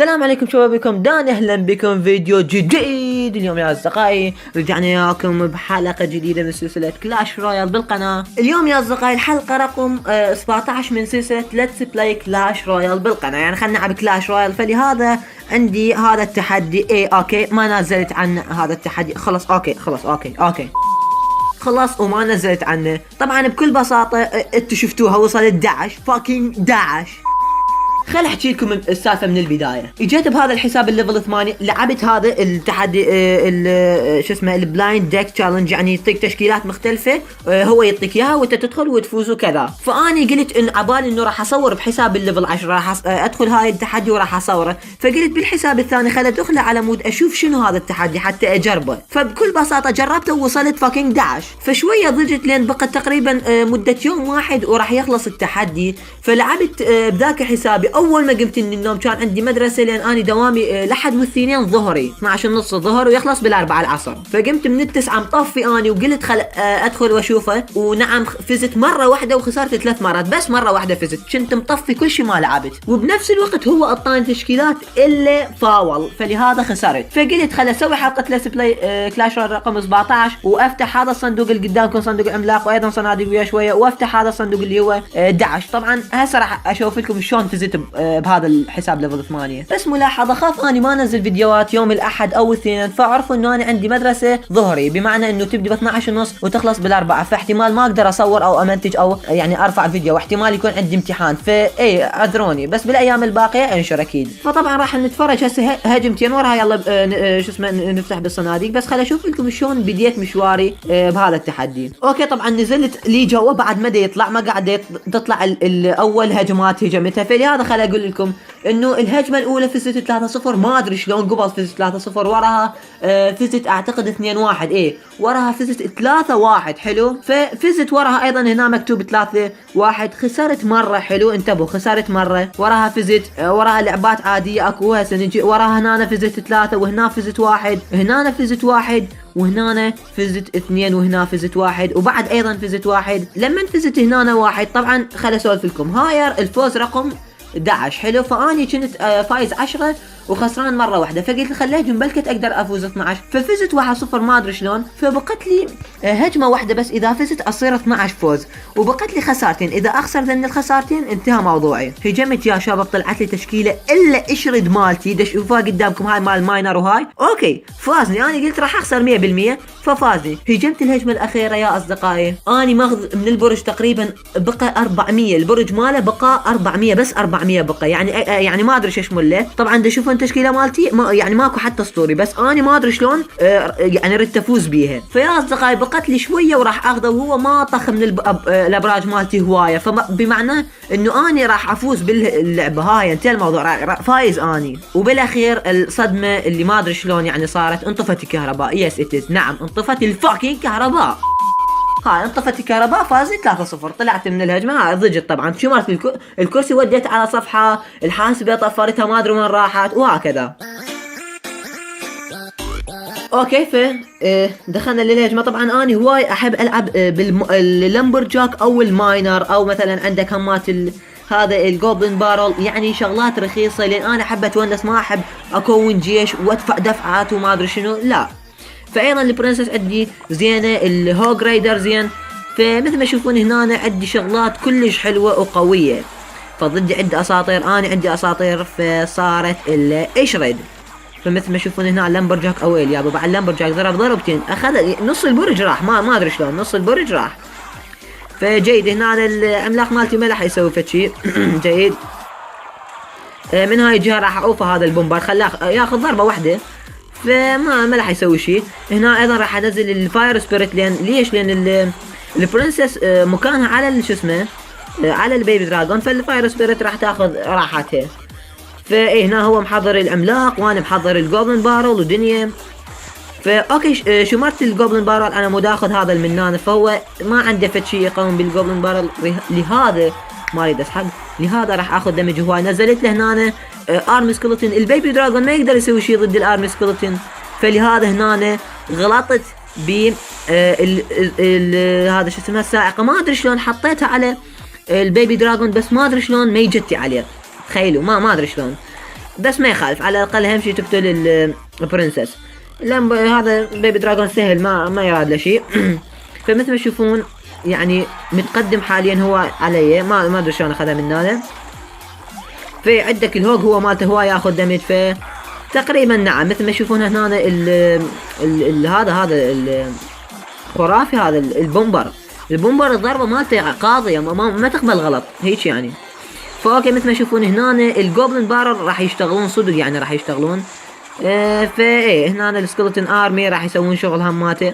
السلام عليكم شبابكم داني، اهلا بكم فيديو جديد. اليوم يا اصدقائي رجعنا وياكم بحلقة جديدة من سلسلة كلاش رويال بالقناة. اليوم يا اصدقائي الحلقة رقم 17 من سلسلة ليتس بلاي كلاش رويال بالقناة، يعني خلينا نلعب كلاش رويال. فلهذا عندي هذا التحدي. اوكي ما نزلت عن هذا التحدي خلص. اوكي خلاص وما نزلت عنه. طبعا بكل بساطة انتوا شفتوها وصلت 11. خل احكي لكم السالفه من البدايه. اجيت بهذا الحساب الليفل 8، لعبت هذا التحدي شو اسمه البلايند ديك تشالنج، يعني يعطيك تشكيلات مختلفه، هو يعطيك اياها وانت تدخل وتفوز وكذا. فاني قلت ان عبالي انه راح اصور بحساب الليفل 10، راح ادخل هاي التحدي وراح اصوره. فقلت بالحساب الثاني خل ادخله على مود اشوف شنو هذا التحدي حتى اجربه. فبكل بساطه جربته ووصلت فاكينج 11. فشويه ضجت لين بقت تقريبا مده يوم واحد وراح يخلص التحدي. فلعبت بذاك حسابي. اول ما قمت من النوم كان عندي مدرسه لان اني دوامي لحد والثنين ظهري 12:30 الظهر ويخلص بال4 العصر. فقمت من 9 مطفي اني وقلت خل ادخل واشوفه. ونعم فزت مره واحده وخسرت 3 مرات، بس مره واحده فزت، كنت مطفي كل شيء ما لعبت. وبنفس الوقت هو اعطاني تشكيلات الا فاول، فلهذا خسرت. فقلت خل اسوي حلقه ليتس بلاي كلاش رقم 17 وافتح هذا الصندوق اللي قدامكم، صندوق العملاق، وايضا صناديق ويا شويه، وافتح هذا الصندوق اللي هو 11. طبعا هسه راح اشوف لكم شلون فزت بهذا الحساب ليفل 8. بس ملاحظه خاف اني ما انزل فيديوهات يوم الاحد او الاثنين، فعرفوا انه انا عندي مدرسه ظهري، بمعنى انه تبدي ب 12:30 وتخلص بال4، فاحتمال ما اقدر اصور او امنتج او يعني ارفع فيديو، واحتمال يكون عندي امتحان. فاي اعذروني، بس بالايام الباقيه انشر اكيد. فطبعا راح نتفرج هسه هجمتين وراها. يلا شو اسمه نفتح بالصناديق. بس خل اشوف لكم شلون بديت مشواري بهذا التحدي. اوكي طبعا نزلت لي جوا بعد ما يطلع، ما قاعد تطلع الاول هجمات هجمتها. فلهذا خل اقول لكم انه الهجمه الاولى فزت 3-0، ما ادري شلون قبل فزت 3-0، وراها فزت اعتقد 2-1، وراها فزت 3-1 حلو. ففزت وراها ايضا هنا مكتوب 3-1، خسرت مره حلو، انتبهوا خسرت مره. وراها فزت، وراها لعبات عاديه اكو. هسه نجي وراها هنا فزت 3، وهنا فزت 1، هنا فزت 1، وهنا فزت 2، وهنا فزت 1، وبعد ايضا فزت 1. لما فزت هنا 1 طبعا خل اسولف لكم هاير الفوز رقم 11 حلو. فاني كنت فايز 10 وخسران مره واحده. فقلت خليها بلكت اقدر افوز 12، ففزت 1-0 ما ادري شلون. فبقت لي هجمه واحده بس، اذا فزت اصير 12 فوز، وبقت لي خسارتين، اذا اخسر ذن الخسارتين انتهى موضوعي. هجمت يا شباب طلعت لي تشكيله الا اشرد مالتي، تشوفوها قدامكم هاي مال ماينر وهاي. اوكي فازني، انا قلت راح اخسر 100% ففازني. هجمت الهجمه الاخيره يا اصدقائي، اني ماخذ من البرج تقريبا بقى 400، البرج ماله بقى 400 بس، 400 بقى، يعني ما ادري ايش مله. طبعا تشوفون التشكيله مالتي يعني ماكو حتى اسطوري، بس اني ما ادري شلون يعني ردت افوز بيها. فيا اصدقائي بقت لي شويه وراح اخذه، وهو ما طخ من الابراج مالتي هوايه، فبمعنى انه اني راح افوز باللعبه هاي، انتهى الموضوع، فايز اني. وبالاخير الصدمه اللي ما ادري شلون يعني صارت، انطفت الكهرباء. يس اتز، نعم انطفت الفاكينج كهرباء. هاي انطفت الكهرباء، فازت 3-0. طلعت من الهجمه، ضجت طبعا، شمرت الكرسي وديت على صفحه، الحاسبه طفرتها ما ادري وين راحت، وهكذا. اوكي دخلنا للهجمه. طبعا اني هواي احب العب باللمبرجاك او الماينر، او مثلا عندك همات هذا الجوبلن بارل، يعني شغلات رخيصه، لان انا احب اتونس، ما احب اكون جيش وادفع دفعات وما ادري شنو، لا. فايضا البرنسس عندي زينه، الهوج رايدر زين. فمثل ما تشوفون هنا عندي شغلات كلش حلوه وقويه. فضدي عندي اساطير، انا عندي اساطير، فصارت الاشرد. فمثل ما تشوفون هنا اللمبرجاك اويل يابا، بعد اللمبرجاك ضرب ضربتين، اخذ نص البرج راح، ما ادري شلون نص البرج راح. فجيد هنا العملاق مالتي ما راح يسوي فشي جيد. من هاي الجهه راح اوفى هذا البومبار، خلاه ياخذ ضربه واحده، فما راح يسوي شيء. هنا ايضا راح انزل الفاير سبيريت، ليش؟ لان البرنسس مكانها على شو اسمه على البيبي دراجون، فالفاير سبيريت راح تاخذ راحتها. هنا هو محضر العملاق وانا محضر الجوبلن بارل ودنيا. اوكي شمرت الجوبلن بارل، انا مو داخذ هذا المنان، فهو ما عنده فد شيء يقاوم بالجوبلن بارل، لهذا ما اريد اسحب، لهذا راح اخذ دمج هواي. نزلت له هنا ارم سكلتن، البيبي دراجون ما يقدر يسوي شيء ضد الارم سكلتن، فلهذا هنا غلطت ب هذا شو اسمها السائقه، ما ادري شلون حطيتها على البيبي دراجون، بس ما ادري شلون ما يجتي عليه، تخيلوا ما ادري شلون. بس ما يخالف، على الاقل اهم شي تقتل البرنسس. هذا بيبي دراجون سهل، ما يراد له شيء. فمثل ما تشوفون يعني متقدم حاليا هو علي، ما ادري شلون اخذها من هذا. في عندك الهوج هو مالته هو ياخذ دمج، ف تقريبا نعم مثل ما تشوفون هنا هذا خرافي. هذا البومبر الضربه مالته قاضيه، ما تقبل غلط هيك يعني. فاوكي مثل ما تشوفون هنا الجوبلن بارر راح يشتغلون صدق، يعني راح يشتغلون. فايه هنا السكلتون ارمي راح يسوون شغل هماته.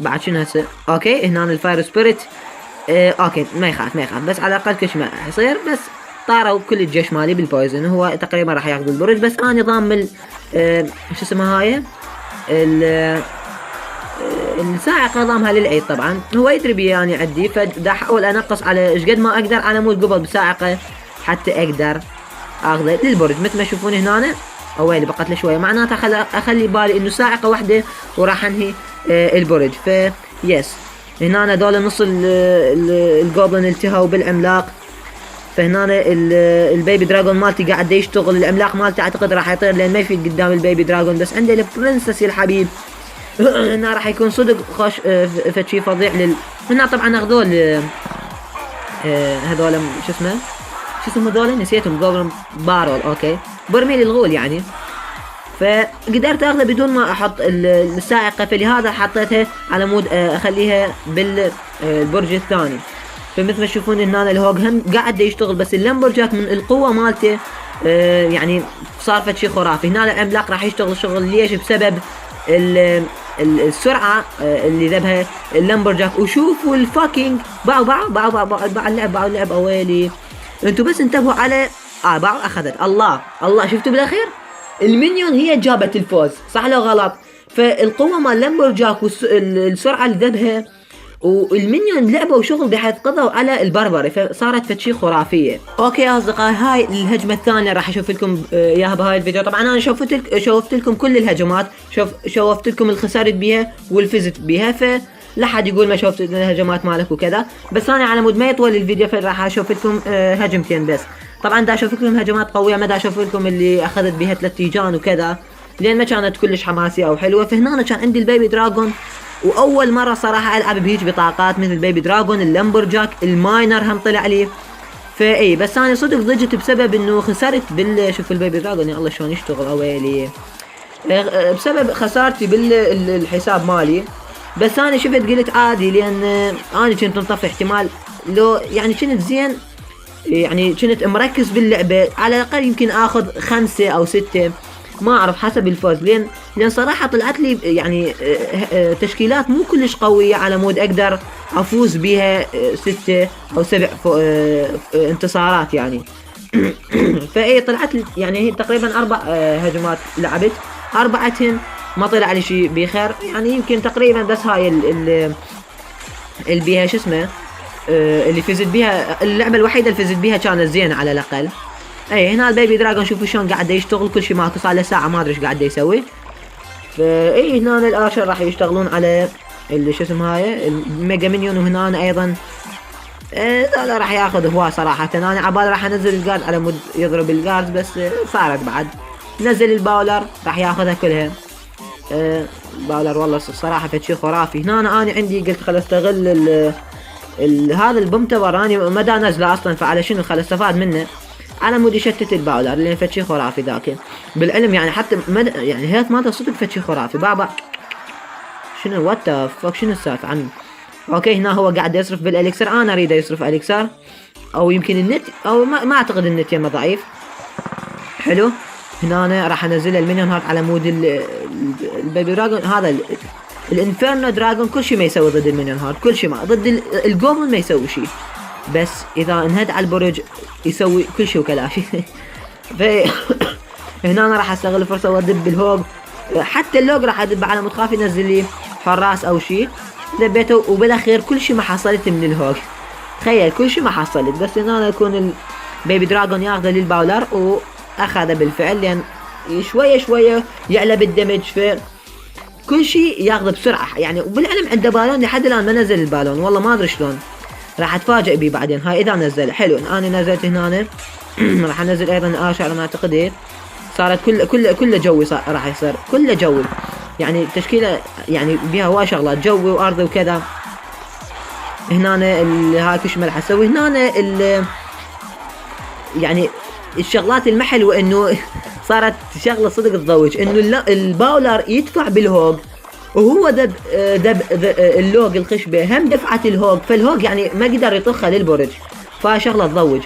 بعد شنو هسه؟ اوكي هنا الفاير سبيريت. اوكي ما يخاف بس على الاقل كل شيء ما راح يصير. بس طاروا كل الجيش مالي بالبويزن، هو تقريبا راح ياخذ البرج. بس انا ضامن شو اسمها هاي السائق نظامها للعيد. طبعا هو يدري بي يعني عندي، فدا احاول انقص على ايش قد ما اقدر على مود قبل بسائقه حتى اقدر اخذه للبرج. مثل ما تشوفون هنا ويلي بقت له شويه، معناته اخلي بالي انه سائقه واحده وراح انهي البرج. ف يس هنا دول نص الجوبلن التهوا بالعملاق. فهنا البيبي دراجون مالتي قاعد يشتغل. العملاق مالتي اعتقد راح يطير لان ما يفيد قدام البيبي دراجون، بس عنده البرنسس الحبيب. هنا راح يكون صدق خوش فشي فظيع هنا طبعا اخذول هذول شو اسمه هذول نسيتهم، جوبلن بارول. اوكي برميل الغول يعني. فقدرت اخذها بدون ما احط السائقه، فلهذا حطيتها على مود اخليها بالبرج الثاني. فمثل ما تشوفون هنا الهوج هم قاعد يشتغل، بس اللمبرجاك من القوه مالته يعني صار فد شيء خرافي. هنا العملاق راح يشتغل شغل. ليش؟ بسبب السرعه اللي ذبها اللمبرجاك. وشوفوا الفاكينج باعوا اللعب اويلي. انتوا بس انتبهوا على باعوا اخذت. الله شفتوا بالاخير المينيون هي جابت الفوز، صح لو غلط؟ فالقوه مال لمبرجاك والسرعه اللي ذبها والمينيون لعبوا وشغل بحيث قضوا على البربري، فصارت فد شي خرافيه. اوكي يا اصدقائي، هاي الهجمه الثانيه راح اشوف لكم اياها بهاي الفيديو. طبعا انا شوفت لكم كل الهجمات، شوفت لكم اللي خسرت بيها والفزت بيها، فلا حد يقول ما شوفت الهجمات مالك وكذا. بس انا على مود ما يطول الفيديو فراح اشوف لكم هجمتين بس. طبعا دا اشوف لكم هجمات قويه، ما دا اشوف لكم اللي اخذت بيها 3 تيجان وكذا، لان ما كانت كلش حماسيه او حلوه. فهنا كان عندي البيبي دراجون، واول مره صراحه العب بهيج بطاقات مثل البيبي دراجون. اللمبرجاك الماينر هم طلع لي. فاي بس انا صدق ضجت بسبب انه خسرت شوف البيبي دراجون يا الله شلون يشتغل اويلي، بسبب خسارتي بالحساب مالي. بس انا شفت قلت عادي، لان انا كنت مطفي احتمال لو يعني كنت زين، يعني كنت مركز باللعبه على الاقل يمكن اخذ 5 أو 6، ما اعرف حسب الفوز. لان صراحه طلعت لي يعني تشكيلات مو كلش قويه على مود اقدر افوز بيها 6 أو 7 انتصارات يعني. فاي طلعت لي يعني هي تقريبا 4 هجمات لعبت، 4 ما طلع لي شيء بخير يعني. يمكن تقريبا بس هاي اللي بيها شو اسمه اللي فزت بيها، اللعبه الوحيده اللي فزت بيها كانت زينه على الاقل. اي هنا البيبي دراجون شوفوا شلون قاعد يشتغل، كل شيء ماكو، صار له ساعه ما ادري ايش قاعد يسوي. فاي هنا الارشر راح يشتغلون على اللي شو اسمه هاي الميجا مينيون. وهنا ايضا هذا راح ياخذ هو صراحه. انا عبالي راح انزل الجارد على مود يضرب الجارد، بس صارت بعد نزل الباولر راح ياخذها كلها. باولر والله الصراحه فد شيء خرافي. هنا انا عندي قلت خل استغل هذا البومتور، اني ما دا نزله اصلا، فعلى شنو خل استفاد منه على مود يشتت الباولر، لان فد شيء خرافي ذاك بالعلم يعني. حتى يعني هيت مالته صدق فد شيء خرافي. بابا شنو وات فك شنو السالفه عنه؟ اوكي هنا هو قاعد يصرف بالاليكسر، انا اريد يصرف اليكسر، او يمكن النت، او ما اعتقد النت يمه ضعيف. حلو هنا أنا راح انزل المينيون هارت على مود البيبي دراجون. هذا الانفيرنو دراجون كل شيء ما يسوي ضد المينيون هارت، كل شيء ما ضد الجوبل ما يسوي شيء، بس اذا انهد على البرج يسوي كل شيء وكلاشي. هنا انا راح استغل الفرصه وادب بالهوج، حتى اللوج راح ادب على مود خاف ينزل لي حراس او شيء، دبيته وبالاخير كل شيء ما حصلت من الهوج. تخيل كل شيء ما حصلت، بس هنا يكون البيبي دراجون ياخذه للباولر واخذه بالفعل، لان شويه يعلى بالدمج، في كل شيء ياخذه بسرعه يعني. وبالعلم عنده بالون لحد الان ما نزل البالون، والله ما ادري شلون، راح اتفاجئ بيه بعدين. هاي اذا نزل حلو. انا نزلت هنا راح انزل ايضا اشعر ما اعتقد صارت كل جوي راح يصير كله جوي، يعني تشكيله يعني بيها هواي شغلات جوي وارضي وكذا. هنا هاي كل شيء ما راح اسوي. هنا يعني الشغلات المحلوة انه صارت شغله صدق تضوج، انه الباولر يدفع بالهوج وهو دب اللوج الخشبه هم دفعت الهوج، فالهوج يعني ما قدر يطخها للبرج، فشغله تضوج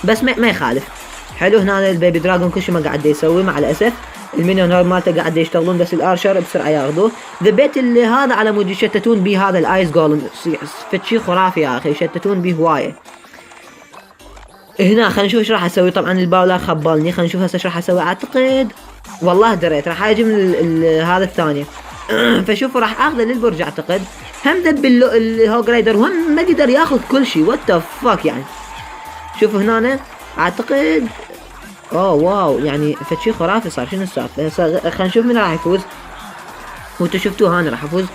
بس ما يخالف. حلو. هنا البيبي دراجون كل شيء ما قاعد يسوي مع الاسف. المينيون هذا مالته قاعد يشتغلون، بس الارشر بسرعه ياخذوه. ذبيت اللي هذا على مود يشتتون به هذا الايس جولم، فتشي خرافي يا اخي، يشتتون به هوايه. هنا خلينا نشوف ايش راح اسوي. طبعا الباولر خبلني، خلينا نشوف هسه ايش راح اسوي. اعتقد والله دريت راح اجي من هذا الثانيه فشوفوا راح اخذه للبرج اعتقد. هم دب الهوج رايدر وهم ما قدر ياخذ كل شيء، وات ذا فاك يعني. شوفوا هنا اعتقد اوه واو يعني فشي خرافي صار. شنو السالفه؟ خلينا نشوف مين راح يفوز. وانتم شفتوه انا راح افوز.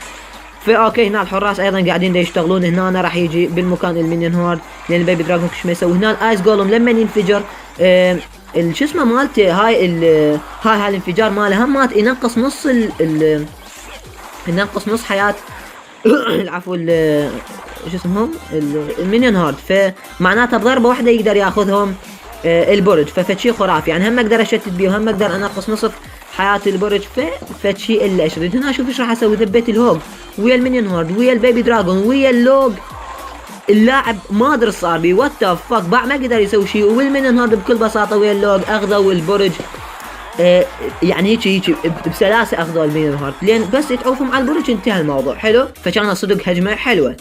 اوكي هنا الحراس ايضا قاعدين يشتغلون. هنا راح يجي بالمكان المينيون هورد لان البيبي دراجون كش ما يسوي. هنا الايس جولم لما ينفجر شو اسمه مالته هاي الانفجار ماله هم مات ينقص نص ينقص نص حياه العفو شو اسمهم المينيون هورد، فمعناتها بضربه واحده يقدر ياخذهم البرج. فشي خرافي يعني، هم اقدر اشتت بيه وهم اقدر انقص نصف حياة البرج. فشي الا اشرد. هنا شوف ايش راح اسوي. ذبيت الهوج ويا المينيون هورد ويا البيبي دراجون ويا اللوج. اللاعب ما ادري صار بي وات ذا فاك، باع ما قدر يسوي شيء. والمينيون هورد بكل بساطه ويا اللوج اخذوا البرج. يعني هيك بسلاسه اخذوا المينيون هورد، لين بس يتعوفوا مع البرج انتهى الموضوع. حلو. فكان صدق هجمه حلوه.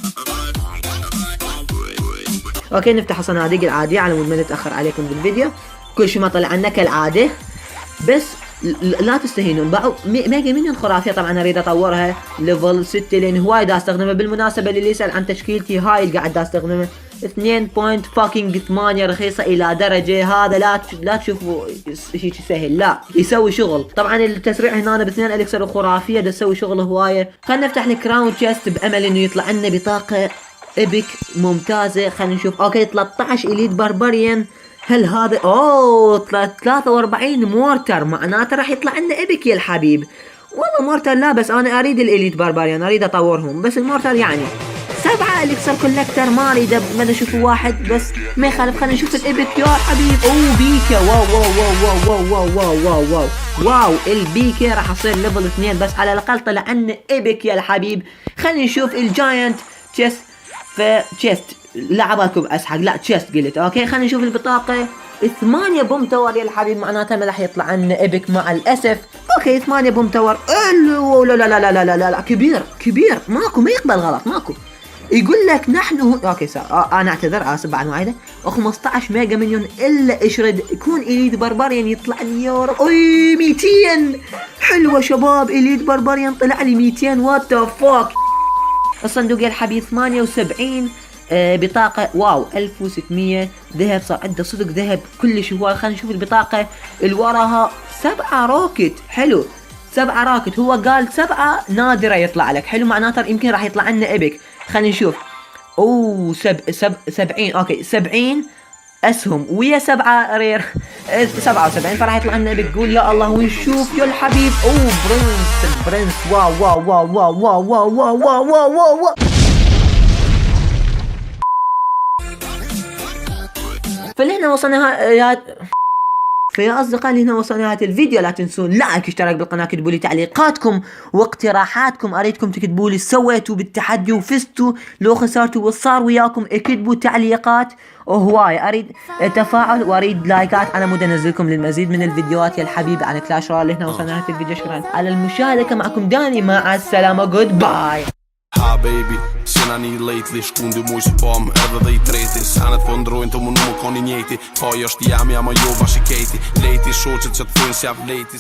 اوكي نفتح الصناديق العاديه على مود ما نتاخر عليكم بالفيديو. كل شيء ما طلع عنا كالعاده، بس لا تستهينون. باعوا ميجا مينيون خرافيه. طبعا اريد اطورها ليفل 6 لان هواي دا استخدمها. بالمناسبه اللي يسال عن تشكيلتي هاي اللي قاعد استخدمها 2.8 رخيصه الى درجه. هذا لا تشوفوا شيء سهل، لا يسوي شغل. طبعا التسريع هنا باثنين اليكسر خرافيه دا تسوي شغل هوايه. خلينا نفتح الكراون تشيست بامل انه يطلع لنا بطاقه ايبك ممتازه. خلينا نشوف. اوكي 13 اليت باربريان. هل هذا 43 مورتر، معناته راح يطلع لنا ايبك يا الحبيب. والله مورتر لا، بس انا اريد الاليت باربريان، اريد اطورهم. بس المورتر يعني 7 اليكسر كولكتر ما اريد بدنا نشوف واحد بس ما يخالف. خلينا نشوف الايبك يا حبيب. اوه بيكا. واو واو واو واو واو واو واو واو واو البيكا راح يصير ليفل 2 بس على الاقل طلع لنا ايبك يا الحبيب. خلينا نشوف الجاينت تشيست. فتشيست لعبكم اسحق، لا تشيست قلت. اوكي خلينا نشوف البطاقه. 8 بوم تاور يا الحبيب، معناتها ما راح يطلع لنا ايبك مع الاسف. اوكي 8 بوم تاور. لا لا لا لا لا لا لا كبير ماكو، ما يقبل غلط ماكو. يقول لك نحن اوكي انا اعتذر اسف بعد وايده. 15 ميجا مليون الا اشرد يكون اليت باربريان يطلع لي يا رب. 200 حلوه شباب. اليت باربريان طلع لي 200 وات ذا فاك. الصندوق يا الحبيب 78 بطاقة. واو 1600 ذهب. صار عنده صدق ذهب كلش هواي. خلينا نشوف البطاقة اللي وراها 7 روكت. حلو 7 روكت. هو قال 7 نادرة يطلع لك. حلو معناته يمكن راح يطلع لنا ايبك. خلينا نشوف. اوه 70. اوكي 70 اسهم ويا 7 رير 77 فراح يطلع لنا ايبك. قول يا الله ونشوف يا الحبيب. اوه برنس. واو واو واو واو واو واو واو واو واو واو. فلهنا وصلنا فيا اصدقائي هنا وصلنا نهايه الفيديو. لا تنسون لايك اشتراك بالقناه، اكتبوا لي تعليقاتكم واقتراحاتكم. اريدكم تكتبوا لي سويتوا بالتحدي وفزتوا، لو خسرتوا وصار وياكم اكتبوا تعليقات وهواي. اريد تفاعل واريد لايكات على مود انزلكم للمزيد من الفيديوهات يا الحبيب على كلاش رويال. هنا وصلنا نهايه الفيديو. شكرا على المشاهده. معكم داني، مع السلامه. جود باي. Ha baby, sena një lately shkundi muj së pom edhe dhe i treti. Sanet po ndrojnë të mu nuk koni njeti. Ka jo është jam, jam a jo bashiketi. Leti shoqet që të thunë s'jap leti.